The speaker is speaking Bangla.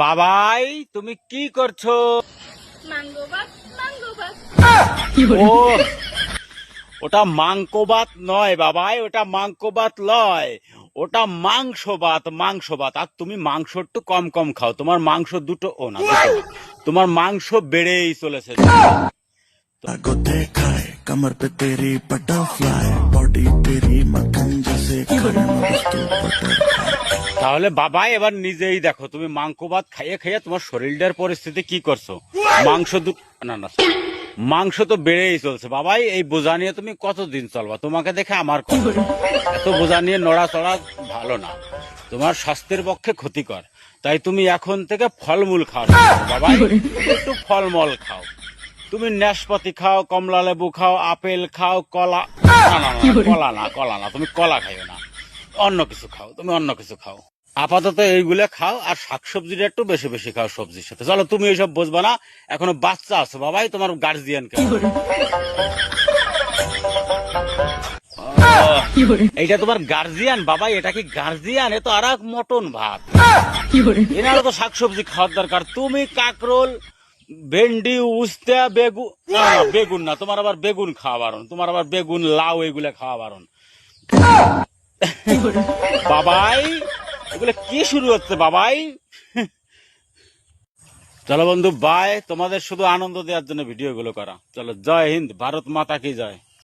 বাবাই তুমি কি করছো? ম্যাঙ্গো ভাত ম্যাঙ্গো ভাত। ও ওটা মাংকো ভাত নয় বাবাই, ওটা মাংকো ভাত লয়, ওটা মাংস ভাত, মাংস ভাত। আর তুমি মাংস একটু কম কম খাও, তোমার মাংস দুটো ও না দুটো না, তোমার মাংস বেড়েই চলেছে। को देखा है कमर पे तेरी बटरफ्लाई बॉडी तेरी मक्खन जैसे खाने में वस्तु बटर তাহলে বাবাই এবার নিজেই দেখো, তুমি মাংস ভাত খাইয়ে খাইয়ে তোমার শরীরটার পরিস্থিতি কি করছো। মাংস না না, মাংস তো বেড়েই চলছে বাবাই। এই বোঝা নিয়ে তুমি কতদিন চলবা? তোমাকে দেখে আমার কথা, এত বোঝা নিয়ে নড়াচড়া ভালো না, তোমার স্বাস্থ্যের পক্ষে ক্ষতিকর। তাই তুমি এখন থেকে ফলমূল খাও বাবাই, একটু ফলমূল খাও। তুমি নাশপাতি খাও, কমলা লেবু খাও, আপেল খাও, কলা না না না, কলা না, কলা না, তুমি কলা খাইও না, অন্য কিছু খাও, তুমি অন্য কিছু খাও। আপাতত এইগুলা খাও, আর শাকসবজিটা একটু বেশি বেশি খাও সবজির সাথে। চলো, তুমি এইসব বুঝবা না, এখনো বাচ্চা আছে বাবাই, তোমার গার্জিয়ান কে। এইটা তোমার গার্জিয়ান বাবাই, এটা কি গার্জিয়ান? এ তো আর এক মটন ভাত। এনারও তো শাকসবজি খাওয়ার দরকার। তুমি কাকরোল, ভেন্ডি, উস্তা, বেগুন না না, বেগুন না, তোমার আবার বেগুন খাওয়া বারণ, তোমার আবার বেগুন, লাউ এগুলা খাওয়া বারণ বাবাই। এগুলো কি শুরু হচ্ছে বাবাই? চলো বন্ধু, বাই। তোমাদের শুধু আনন্দ দেওয়ার জন্য ভিডিও গুলো করা। চলো, জয় হিন্দ, ভারত মাতা কি জয়।